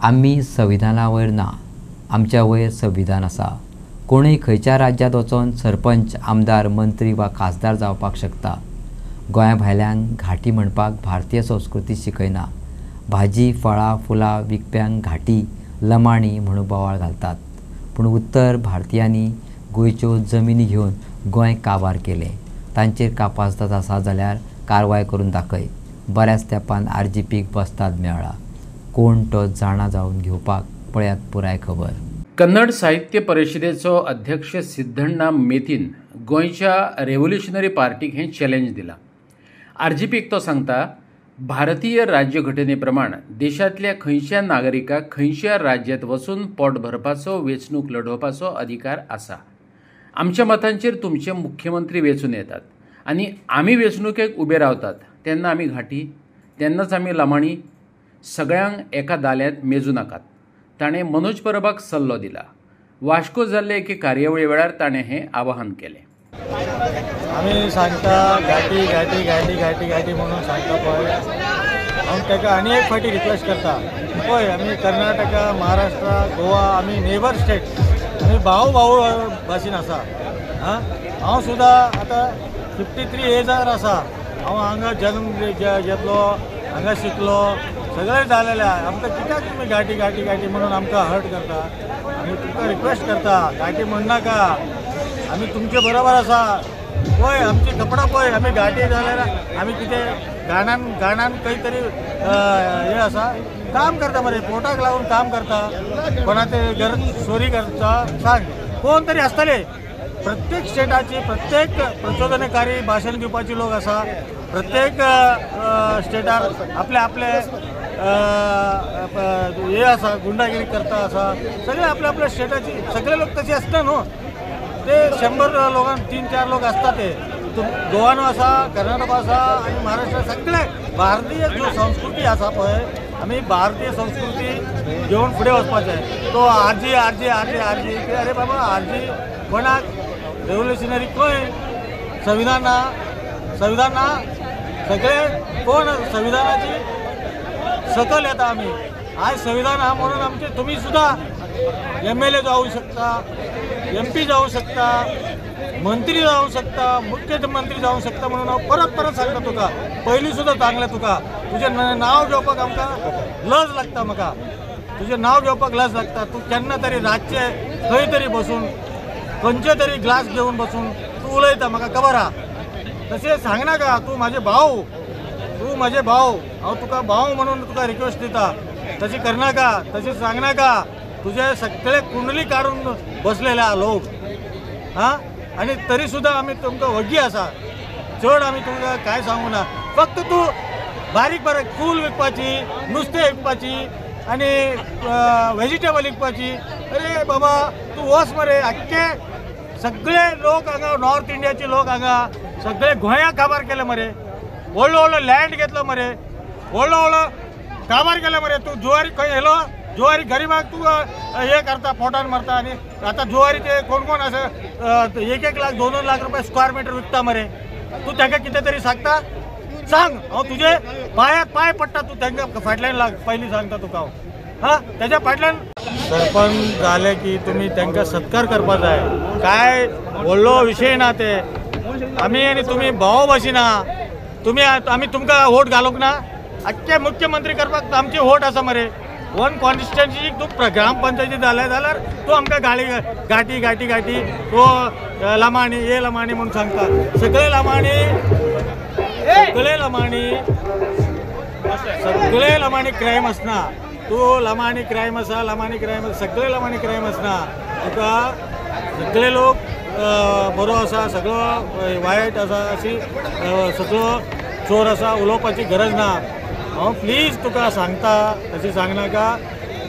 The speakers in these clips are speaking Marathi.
आम्ही संविधाना वयर ना, आमच्या वयर संविधान आसा। कोणूय खंयच्या राज्यांत वचून सरपंच, आमदार, मंत्री वा खासदार जावपाक शकता। गोंया भायल्यांक घाटी म्हणपाक भारतीय संस्कृती शिकयना। भाजी, फळां, फुलां विकप्यांक घाटी, लमाणी म्हणून बोवाळ घालतात। पूण उत्तर भारतीयांनी गोंयच्यो जमिनी घेवन गोंय काबार केलें। तांचेर कापाजत आसा जाल्यार कारवाय करून दाखय। बऱ्याच तेंपान RGPक बसतात मेळ्ळा। कोण तो जाणा जावन घेवपाक पळयात पुराय खबर। कन्नड साहित्य परिशदेचो अध्यक्ष सिद्धण्णा मेतीन गोंयच्या रेव्होल्युशनरी पार्टीक हें चॅलेंज दिलां। RGPक तो सांगता, भारतीय राज्यघटने प्रमाण देशांतल्या खंयच्या नागरिकाक खंयच्या राज्यांत वचून पोट भरपाचो, वेंचणूक लडोवपाचो अधिकार आसा। आमच्या मतांचेर तुमचे मुख्यमंत्री वेंचून येतात आनी आमी वेंचणुकेक उबे रावतात तेन्ना आमी घाटी, तेन्नाच आमी लमाणी, सगळ्यांक एका दाल्यांत मेजू नाकात। ताणें मनोज परबाक सल्लो दिला। वास्को जाल्ले एके कार्यावळी वेळार ताणें हें आवाहन केलें। आमी सांगता घाटी घाटी घाटी घाटी घाटी म्हणून सांगता पळय, हांव ताका आनी एक फावटी रिक्वेस्ट करता। पळय, आमी कर्नाटका, महाराष्ट्रा, गोवा आमी नेबर स्टेट, आमी भाऊ भाशेन आसा। हांव सुद्दां आतां 53 एजार आसा। हांव हांगा जन्म घेतलो, हांगा शिकलो, सगळें जालेलें आहा। आमकां कित्याक तुमी घाटी घाटी घाटी म्हणून आमकां हर्ट करता? आमी तुमकां रिक्वेस्ट करता, घाटी म्हणनाका, आमी तुमचे बरोबर आसा। पळय, आमची कपडा पळय, आमी घाटी जाल्यार आमी कितें गाणान खंय तरी हें आसा, काम करता मरे, पोटाक लागून काम करता, कोणाचे घर चोरी करता, सांग कोण तरी आसतले। प्रत्येक स्टेटाची प्रत्येक प्रचोदनकारी भाशण दिवपाची लोक आसा। प्रत्येक स्टेटार आपले आपले हे आसा, गुंडागिरी करता आसा। सगळे आपल्या आपल्या स्टेटाची सगळे लोक तसे आसता न्हू, ते 100 लोकांक 3-4 लोक असतात। ते गोवानो आसा, कर्नाटक आसा आनी महाराष्ट्र, सगळे भारतीय जो संस्कृती आसा पळय, आमी भारतीय संस्कृती घेवन फुडें वचपाचें। तो आरजी आरजी आरजी आरजी अरे बाबा, आरजी कोणाक रेव्होल्युशनरी खंय? संविधान ना, संविधान ना, सगळे कोण संविधानाची सकल येता। आमी आज संविधान हा म्हणून आमचे तुम्ही सुद्धा MLA जाऊ शकता, MP जाऊ शकता, मंत्री जाऊ शकता, मुख्यमंत्री जाऊ शकता। म्हणून हांव परत सांगता तुका, पयलीं सुद्दां सांगलें तुका, तुजें नांव घेवपाक आमकां लज लागता। म्हाका तुजें नांव घेवपाक लज लागता। तूं केन्ना तरी रातचें खंय तरी बसून, खंयचे तरी ग्लास घेवन बसून तूं उलयता, म्हाका खबर आहा। तशें सांगनाका, तूं म्हाजे भाव, तूं म्हाजे भाव, हांव तुका भाव म्हणून तुका रिक्वेस्ट दिता। तशी करनाका, तशें सांगनाका। तुजे सगळे कुंडली काढून बसलेले आहा लोक, आनी तरी सुद्दां आमी तुमकां वगी आसा। चड आमी तुमकां कांय सांगू ना। फक्त तूं बारीक बारीक फूल विकपाची, नुस्तें विकपाची आनी व्हेजिटेबल विकपाची। अरे बाबा, तूं वच मरे। आख्खे सगळे लोक हांगा, नॉर्थ इंडियाचे लोक हांगा सगळे गोंयाक काबार केले मरे। व्हडलो लँड घेतलो मरे, व्हडलो काबार केले मरे। तूं जुवारी खंय येलो, जुवारी गरिबाक तूं हे करता, पोटान मारता। आनी आतां जुवारीचे कोण कोण आसा 1-1 लाख 2-2 लाख रुपया स्क्वेअर मीटर विकता मरे। तूं ताका कितें तरी सांगता? सांग, हांव तुजे पांय पडटा, तूं तांकां फाटल्यान लाग, पयलीं सांगता तुका हांव। तेज्या फाटल्यान सरपंच जाले की तुमी तांकां सत्कार करपा जाय। काय व्हडलो विशय ना ते। आमी आनी तुमी भाव भाशेन आहा। तुमी आमी तुमकां वोट घालूंक ना? आख्खे मुख्यमंत्री करपाक आमची वोट आसा मरे। 1 कॉन्स्टिट्युएन्सी तूं ग्रामपंचायती जाले जाल्यार तूं आमकां घाटी घाटी घाटी तो लमाणी, हे लमाणी म्हणून सांगता। सगळे लमाणी, सगळे लमाणी क्रायम आसना। तूं लमाणी क्रायम आसा, लमाणी क्रायम आसा, सगळे लमाणी क्रायम आसना। तुका सगळे लोक बरो आसा, सगळो वायट आसा अशी सगळो चोर आसा उलोवपाची गरज ना। हांव प्लीज तुका सांगता, तशें सांगनाका।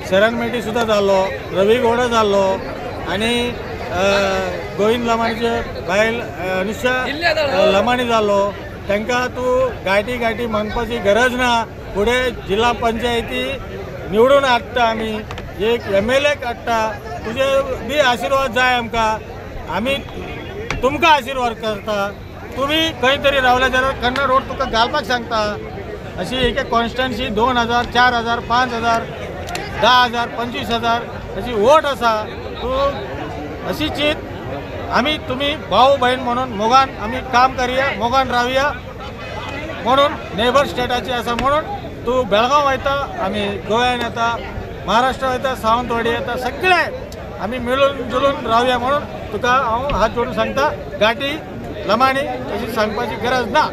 शरण मेटी सुद्दां जाल्लो, रवी गौडा जाल्लो आनी गोविंद लमाणीचे बायल अनुष्या लमाणी जाल्लो। तांकां तूं घाटी घाटी म्हणपाची गरज ना। फुडें जिल्हा पंचायती निवडून हाडटा आमी, एक MLA हाडटा। तुजे बी आशिर्वाद जाय आमकां। आमी तुमकां आशिर्वाद करता। तुम्ही खंय तरी रावल्या जाल्यार कन्नड रोड तुका घालपाक सांगता। अशी एक कॉन्स्टन्सी 2000, 4000, 5000 10,000 25,000 अशी वोट आसा तूं अशी चित आम्ही तुम्ही भाऊ बहीण म्हणून मोगान आम्ही काम करूया मोगान रावया म्हणून नेबर स्टेटाची आसा म्हणून तूं बेळगांव वयता आमी गोंयान येता महाराष्ट्र वयता सावंतवाडी येता सगळे आमी मिळून जुळून रावया म्हणून तुका हांव हात जोडून सांगता गाठी लमाणी अशी सांगपाची गरज ना.